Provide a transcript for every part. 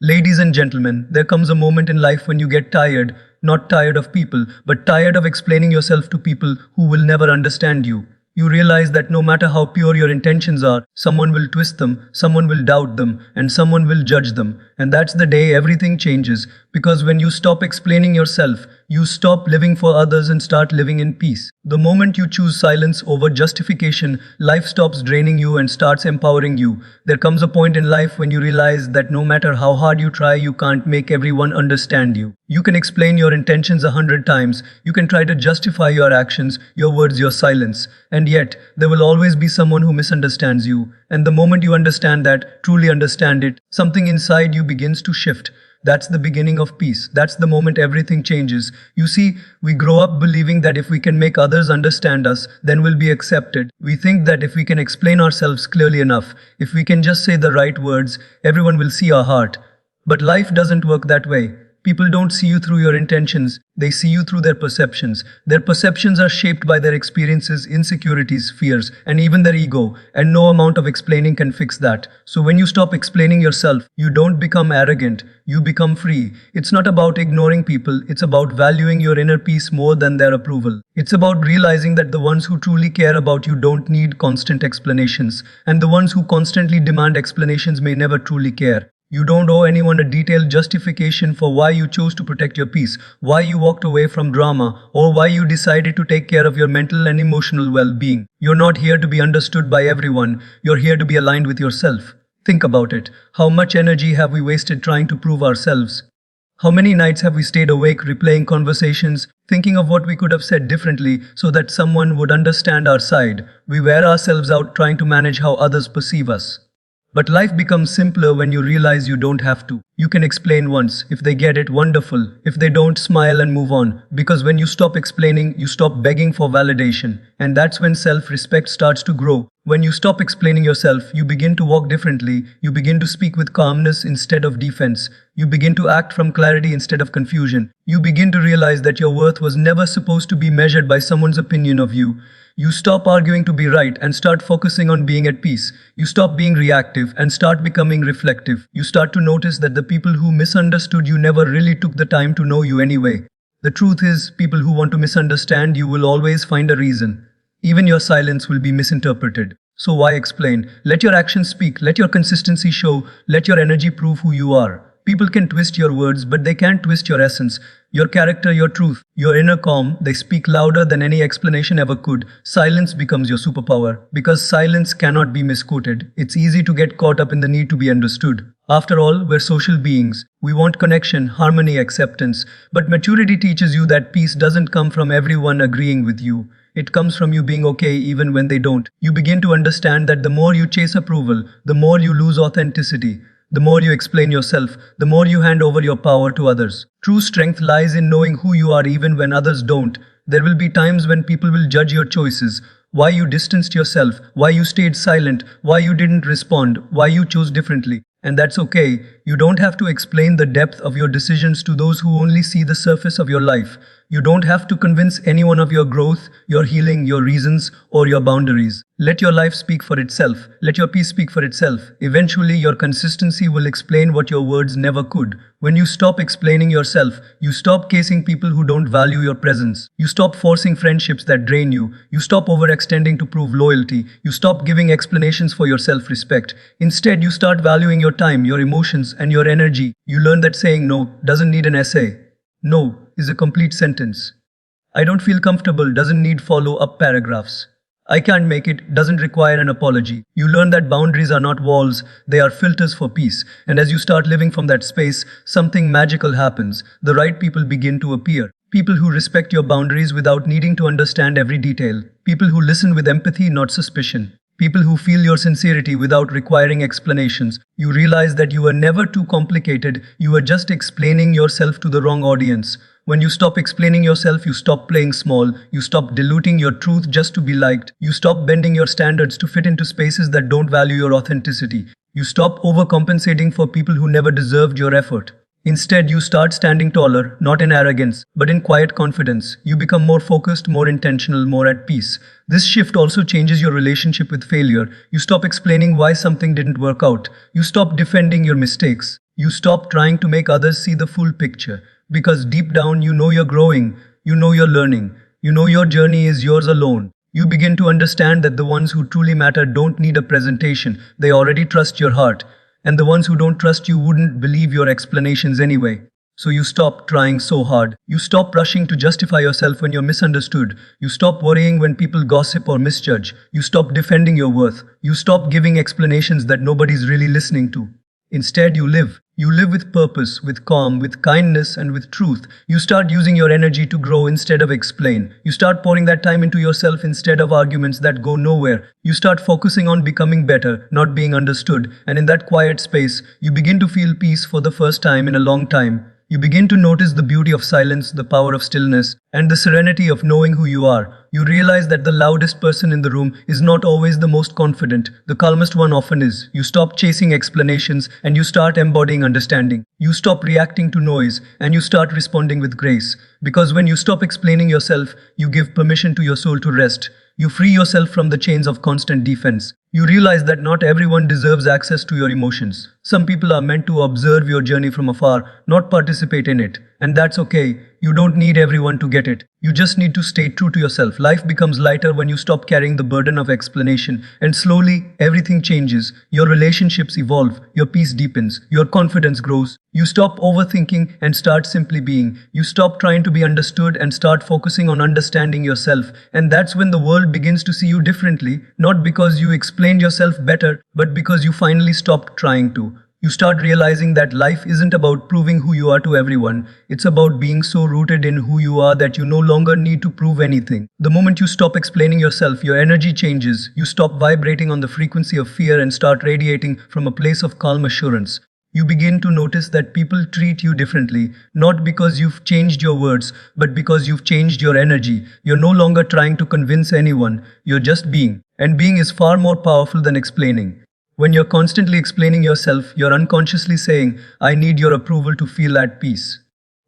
Ladies and gentlemen, there comes a moment in life when you get tired, not tired of people, but tired of explaining yourself to people who will never understand you. You realize that no matter how pure your intentions are, someone will twist them, someone will doubt them, and someone will judge them. And that's the day everything changes. Because when you stop explaining yourself, you stop living for others and start living in peace. The moment you choose silence over justification, life stops draining you and starts empowering you. There comes a point in life when you realize that no matter how hard you try, you can't make everyone understand you. You can explain your intentions 100 times, you can try to justify your actions, your words, your silence, and yet there will always be someone who misunderstands you. And the moment you understand that, truly understand it, something inside you begins to shift. That's the beginning of peace. That's the moment everything changes. You see, we grow up believing that if we can make others understand us, then we'll be accepted. We think that if we can explain ourselves clearly enough, if we can just say the right words, everyone will see our heart. But life doesn't work that way. People don't see you through your intentions, they see you through their perceptions. Their perceptions are shaped by their experiences, insecurities, fears, and even their ego, and no amount of explaining can fix that. So when you stop explaining yourself, you don't become arrogant, you become free. It's not about ignoring people, it's about valuing your inner peace more than their approval. It's about realizing that the ones who truly care about you don't need constant explanations, and the ones who constantly demand explanations may never truly care. You don't owe anyone a detailed justification for why you chose to protect your peace, why you walked away from drama, or why you decided to take care of your mental and emotional well-being. You're not here to be understood by everyone, you're here to be aligned with yourself. Think about it. How much energy have we wasted trying to prove ourselves? How many nights have we stayed awake replaying conversations, thinking of what we could have said differently so that someone would understand our side? We wear ourselves out trying to manage how others perceive us. But life becomes simpler when you realize you don't have to. You can explain once. If they get it, wonderful. If they don't, smile and move on. Because when you stop explaining, you stop begging for validation. And that's when self-respect starts to grow. When you stop explaining yourself, you begin to walk differently. You begin to speak with calmness instead of defense. You begin to act from clarity instead of confusion. You begin to realize that your worth was never supposed to be measured by someone's opinion of you. You stop arguing to be right and start focusing on being at peace. You stop being reactive and start becoming reflective. You start to notice that the people who misunderstood you never really took the time to know you anyway. The truth is, people who want to misunderstand you will always find a reason. Even your silence will be misinterpreted. So why explain? Let your actions speak. Let your consistency show. Let your energy prove who you are. People can twist your words, but they can't twist your essence, your character, your truth, your inner calm. They speak louder than any explanation ever could. Silence becomes your superpower. Because silence cannot be misquoted. It's easy to get caught up in the need to be understood. After all, we're social beings. We want connection, harmony, acceptance. But maturity teaches you that peace doesn't come from everyone agreeing with you. It comes from you being okay even when they don't. You begin to understand that the more you chase approval, the more you lose authenticity. The more you explain yourself, the more you hand over your power to others. True strength lies in knowing who you are even when others don't. There will be times when people will judge your choices, why you distanced yourself, why you stayed silent, why you didn't respond, why you chose differently. And that's okay. You don't have to explain the depth of your decisions to those who only see the surface of your life. You don't have to convince anyone of your growth, your healing, your reasons, or your boundaries. Let your life speak for itself. Let your peace speak for itself. Eventually, your consistency will explain what your words never could. When you stop explaining yourself, you stop casing people who don't value your presence. You stop forcing friendships that drain you. You stop overextending to prove loyalty. You stop giving explanations for your self-respect. Instead, you start valuing your time, your emotions, and your energy. You learn that saying no doesn't need an essay. No is a complete sentence. I don't feel comfortable doesn't need follow-up paragraphs. I can't make it doesn't require an apology. You learn that boundaries are not walls, they are filters for peace. And as you start living from that space, something magical happens. The right people begin to appear. People who respect your boundaries without needing to understand every detail. People who listen with empathy, not suspicion. People who feel your sincerity without requiring explanations. You realize that you were never too complicated, you were just explaining yourself to the wrong audience. When you stop explaining yourself, you stop playing small, you stop diluting your truth just to be liked, you stop bending your standards to fit into spaces that don't value your authenticity. You stop overcompensating for people who never deserved your effort. Instead, you start standing taller, not in arrogance, but in quiet confidence. You become more focused, more intentional, more at peace. This shift also changes your relationship with failure. You stop explaining why something didn't work out. You stop defending your mistakes. You stop trying to make others see the full picture, because deep down you know you're growing, you know you're learning, you know your journey is yours alone. You begin to understand that the ones who truly matter don't need a presentation, they already trust your heart. And the ones who don't trust you wouldn't believe your explanations anyway. So you stop trying so hard. You stop rushing to justify yourself when you're misunderstood. You stop worrying when people gossip or misjudge. You stop defending your worth. You stop giving explanations that nobody's really listening to. Instead, you live. You live with purpose, with calm, with kindness, and with truth. You start using your energy to grow instead of explain. You start pouring that time into yourself instead of arguments that go nowhere. You start focusing on becoming better, not being understood. And in that quiet space, you begin to feel peace for the first time in a long time. You begin to notice the beauty of silence, the power of stillness, and the serenity of knowing who you are. You realize that the loudest person in the room is not always the most confident. The calmest one often is. You stop chasing explanations and you start embodying understanding. You stop reacting to noise and you start responding with grace. Because when you stop explaining yourself, you give permission to your soul to rest. You free yourself from the chains of constant defense. You realize that not everyone deserves access to your emotions. Some people are meant to observe your journey from afar, not participate in it. And that's okay. You don't need everyone to get it. You just need to stay true to yourself. Life becomes lighter when you stop carrying the burden of explanation, and slowly everything changes. Your relationships evolve, your peace deepens, your confidence grows. You stop overthinking and start simply being. You stop trying to be understood and start focusing on understanding yourself. And that's when the world begins to see you differently, not because you explained yourself better, but because you finally stopped trying to. You start realizing that life isn't about proving who you are to everyone. It's about being so rooted in who you are that you no longer need to prove anything. The moment you stop explaining yourself, your energy changes. You stop vibrating on the frequency of fear and start radiating from a place of calm assurance. You begin to notice that people treat you differently, not because you've changed your words, but because you've changed your energy. You're no longer trying to convince anyone. You're just being. And being is far more powerful than explaining. When you're constantly explaining yourself, you're unconsciously saying, I need your approval to feel at peace.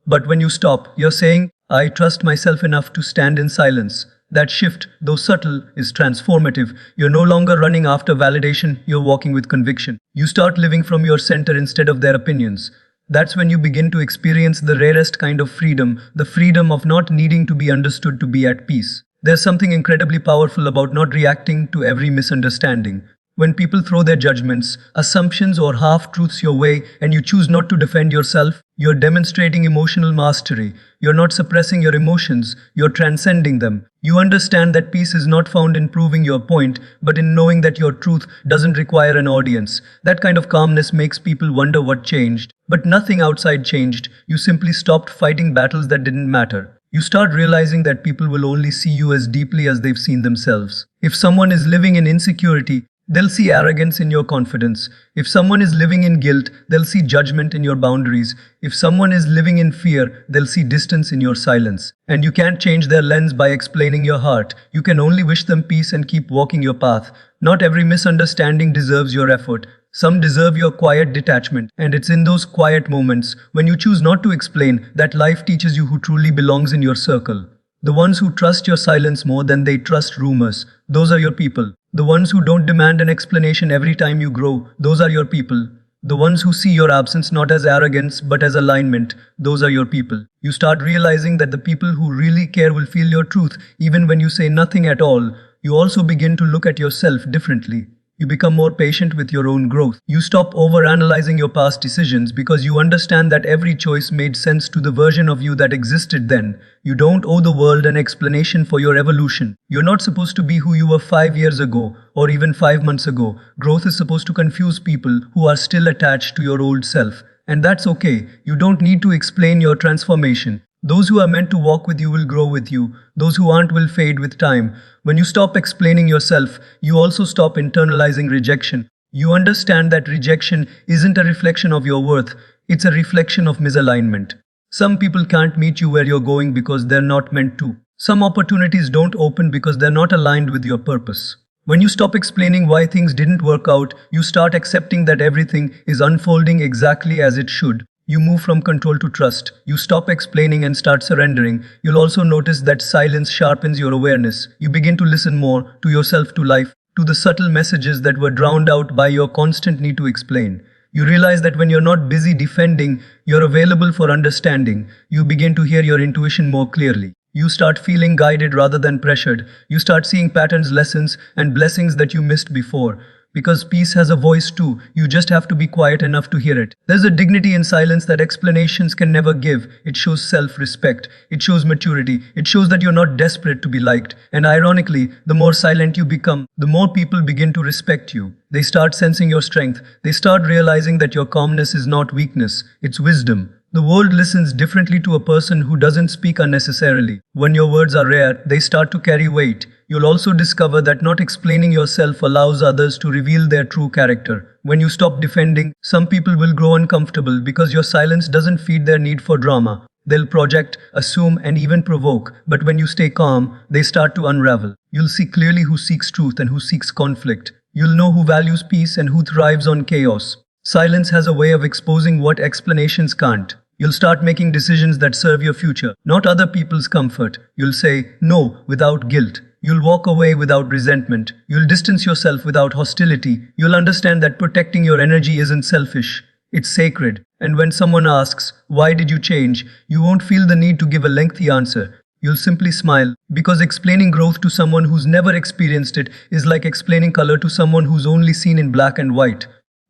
But when you stop, you're saying, I trust myself enough to stand in silence. That shift, though subtle, is transformative. You're no longer running after validation, you're walking with conviction. You start living from your center instead of their opinions. That's when you begin to experience the rarest kind of freedom, the freedom of not needing to be understood to be at peace. There's something incredibly powerful about not reacting to every misunderstanding. When people throw their judgments, assumptions, or half-truths your way and you choose not to defend yourself, you're demonstrating emotional mastery. You're not suppressing your emotions, you're transcending them. You understand that peace is not found in proving your point, but in knowing that your truth doesn't require an audience. That kind of calmness makes people wonder what changed. But nothing outside changed. You simply stopped fighting battles that didn't matter. You start realizing that people will only see you as deeply as they've seen themselves. If someone is living in insecurity, they'll see arrogance in your confidence. If someone is living in guilt, they'll see judgment in your boundaries. If someone is living in fear, they'll see distance in your silence. And you can't change their lens by explaining your heart. You can only wish them peace and keep walking your path. Not every misunderstanding deserves your effort. Some deserve your quiet detachment. And it's in those quiet moments, when you choose not to explain, that life teaches you who truly belongs in your circle. The ones who trust your silence more than they trust rumors, those are your people. The ones who don't demand an explanation every time you grow, those are your people. The ones who see your absence not as arrogance but as alignment, those are your people. You start realizing that the people who really care will feel your truth even when you say nothing at all. You also begin to look at yourself differently. You become more patient with your own growth. You stop overanalyzing your past decisions because you understand that every choice made sense to the version of you that existed then. You don't owe the world an explanation for your evolution. You're not supposed to be who you were 5 years ago or even 5 months ago. Growth is supposed to confuse people who are still attached to your old self. And that's okay. You don't need to explain your transformation. Those who are meant to walk with you will grow with you. Those who aren't will fade with time. When you stop explaining yourself, you also stop internalizing rejection. You understand that rejection isn't a reflection of your worth, it's a reflection of misalignment. Some people can't meet you where you're going because they're not meant to. Some opportunities don't open because they're not aligned with your purpose. When you stop explaining why things didn't work out, you start accepting that everything is unfolding exactly as it should. You move from control to trust. You stop explaining and start surrendering. You'll also notice that silence sharpens your awareness. You begin to listen more to yourself, to life, to the subtle messages that were drowned out by your constant need to explain. You realize that when you're not busy defending, you're available for understanding. You begin to hear your intuition more clearly. You start feeling guided rather than pressured. You start seeing patterns, lessons, and blessings that you missed before. Because peace has a voice too, you just have to be quiet enough to hear it. There's a dignity in silence that explanations can never give. It shows self-respect. It shows maturity. It shows that you're not desperate to be liked. And ironically, the more silent you become, the more people begin to respect you. They start sensing your strength. They start realizing that your calmness is not weakness, it's wisdom. The world listens differently to a person who doesn't speak unnecessarily. When your words are rare, they start to carry weight. You'll also discover that not explaining yourself allows others to reveal their true character. When you stop defending, some people will grow uncomfortable because your silence doesn't feed their need for drama. They'll project, assume, and even provoke. But when you stay calm, they start to unravel. You'll see clearly who seeks truth and who seeks conflict. You'll know who values peace and who thrives on chaos. Silence has a way of exposing what explanations can't. You'll start making decisions that serve your future, not other people's comfort. You'll say no without guilt. You'll walk away without resentment. You'll distance yourself without hostility. You'll understand that protecting your energy isn't selfish. It's sacred. And when someone asks, "Why did you change?" you won't feel the need to give a lengthy answer. You'll simply smile, because explaining growth to someone who's never experienced it is like explaining color to someone who's only seen in black and white.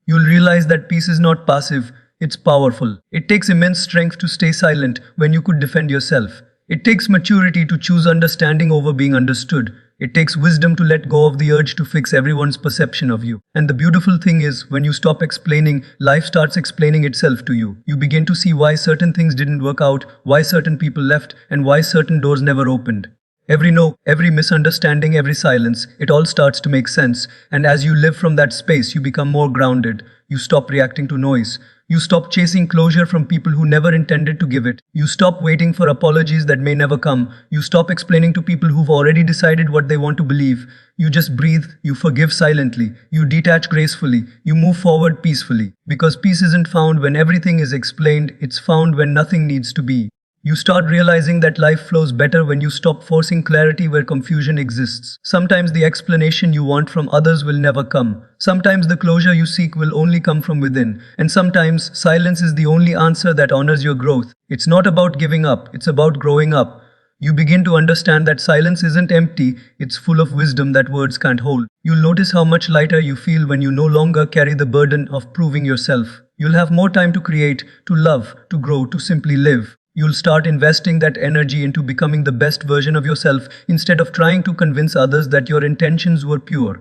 You'll realize that peace is not passive, it's powerful. It takes immense strength to stay silent when you could defend yourself. It takes maturity to choose understanding over being understood. It takes wisdom to let go of the urge to fix everyone's perception of you. And the beautiful thing is, when you stop explaining, life starts explaining itself to you. You begin to see why certain things didn't work out, why certain people left, and why certain doors never opened. Every no, every misunderstanding, every silence, it all starts to make sense. And as you live from that space, you become more grounded. You stop reacting to noise. You stop chasing closure from people who never intended to give it. You stop waiting for apologies that may never come. You stop explaining to people who've already decided what they want to believe. You just breathe, you forgive silently, you detach gracefully, you move forward peacefully. Because peace isn't found when everything is explained, it's found when nothing needs to be. You start realizing that life flows better when you stop forcing clarity where confusion exists. Sometimes the explanation you want from others will never come. Sometimes the closure you seek will only come from within. And sometimes silence is the only answer that honors your growth. It's not about giving up, it's about growing up. You begin to understand that silence isn't empty, it's full of wisdom that words can't hold. You'll notice how much lighter you feel when you no longer carry the burden of proving yourself. You'll have more time to create, to love, to grow, to simply live. You'll start investing that energy into becoming the best version of yourself instead of trying to convince others that your intentions were pure.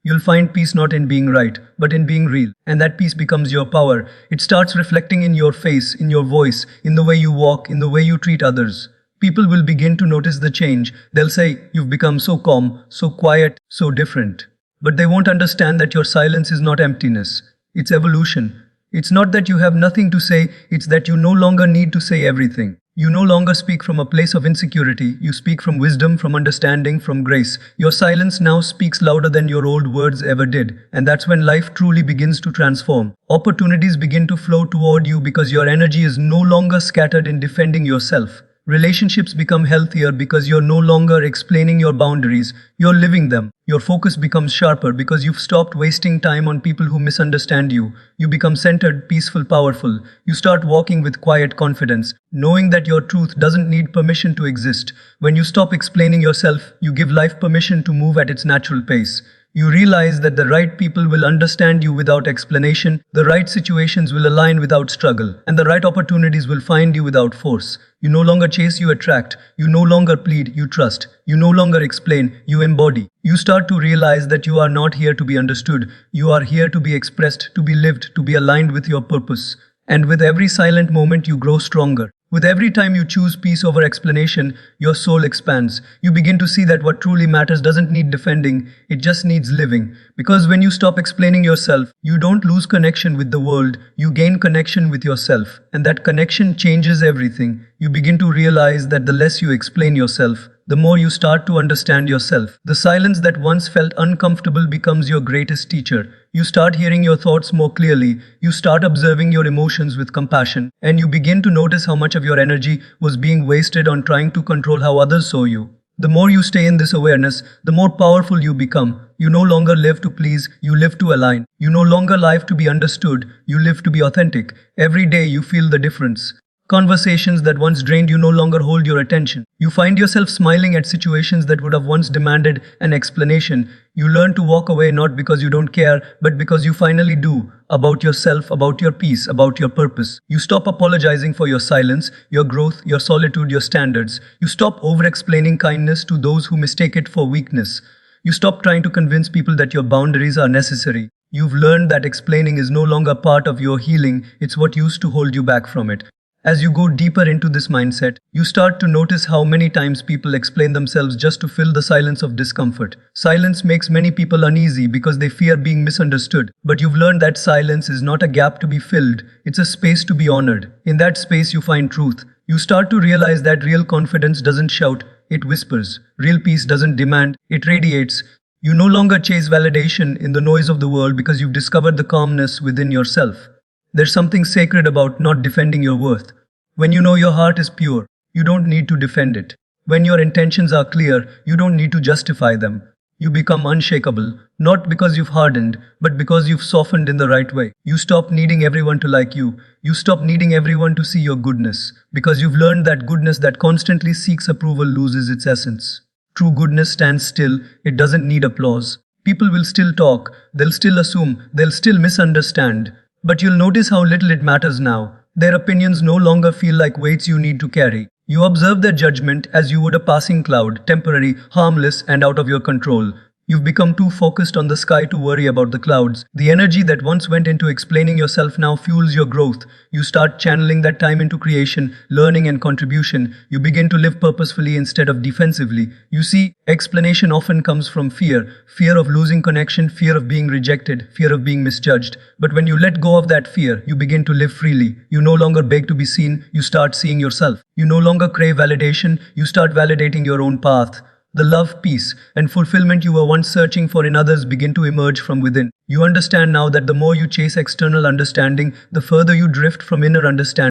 You'll find peace not in being right, but in being real. And that peace becomes your power. It starts reflecting in your face, in your voice, in the way you walk, in the way you treat others. People will begin to notice the change. They'll say, "You've become so calm, so quiet, so different." But they won't understand that your silence is not emptiness. It's evolution. It's not that you have nothing to say, it's that you no longer need to say everything. You no longer speak from a place of insecurity, you speak from wisdom, from understanding, from grace. Your silence now speaks louder than your old words ever did, and that's when life truly begins to transform. Opportunities begin to flow toward you because your energy is no longer scattered in defending yourself. Relationships become healthier because you're no longer explaining your boundaries, you're living them. Your focus becomes sharper because you've stopped wasting time on people who misunderstand you. You become centered, peaceful, powerful. You start walking with quiet confidence, knowing that your truth doesn't need permission to exist. When you stop explaining yourself, you give life permission to move at its natural pace. You realize that the right people will understand you without explanation, the right situations will align without struggle, and the right opportunities will find you without force. You no longer chase, you attract. You no longer plead, you trust. You no longer explain, you embody. You start to realize that you are not here to be understood. You are here to be expressed, to be lived, to be aligned with your purpose. And with every silent moment, you grow stronger. With every time you choose peace over explanation, your soul expands. You begin to see that what truly matters doesn't need defending, it just needs living. Because when you stop explaining yourself, you don't lose connection with the world, you gain connection with yourself. And that connection changes everything. You begin to realize that the less you explain yourself, the more you start to understand yourself. The silence that once felt uncomfortable becomes your greatest teacher. You start hearing your thoughts more clearly, you start observing your emotions with compassion, and you begin to notice how much of your energy was being wasted on trying to control how others saw you. The more you stay in this awareness, the more powerful you become. You no longer live to please, you live to align. You no longer live to be understood, you live to be authentic. Every day you feel the difference. Conversations that once drained you no longer hold your attention. You find yourself smiling at situations that would have once demanded an explanation. You learn to walk away not because you don't care, but because you finally do. About yourself, about your peace, about your purpose. You stop apologizing for your silence, your growth, your solitude, your standards. You stop over-explaining kindness to those who mistake it for weakness. You stop trying to convince people that your boundaries are necessary. You've learned that explaining is no longer part of your healing, it's what used to hold you back from it. As you go deeper into this mindset, you start to notice how many times people explain themselves just to fill the silence of discomfort. Silence makes many people uneasy because they fear being misunderstood. But you've learned that silence is not a gap to be filled, it's a space to be honored. In that space you find truth. You start to realize that real confidence doesn't shout, it whispers. Real peace doesn't demand, it radiates. You no longer chase validation in the noise of the world because you've discovered the calmness within yourself. There's something sacred about not defending your worth. When you know your heart is pure, you don't need to defend it. When your intentions are clear, you don't need to justify them. You become unshakable, not because you've hardened, but because you've softened in the right way. You stop needing everyone to like you. You stop needing everyone to see your goodness. Because you've learned that goodness that constantly seeks approval loses its essence. True goodness stands still, it doesn't need applause. People will still talk, they'll still assume, they'll still misunderstand. But you'll notice how little it matters now. Their opinions no longer feel like weights you need to carry. You observe their judgment as you would a passing cloud, temporary, harmless, and out of your control. You've become too focused on the sky to worry about the clouds. The energy that once went into explaining yourself now fuels your growth. You start channeling that time into creation, learning, and contribution. You begin to live purposefully instead of defensively. You see, explanation often comes from fear. Fear of losing connection, fear of being rejected, fear of being misjudged. But when you let go of that fear, you begin to live freely. You no longer beg to be seen, you start seeing yourself. You no longer crave validation, you start validating your own path. The love, peace, and fulfillment you were once searching for in others begin to emerge from within. You understand now that the more you chase external understanding, the further you drift from inner understanding.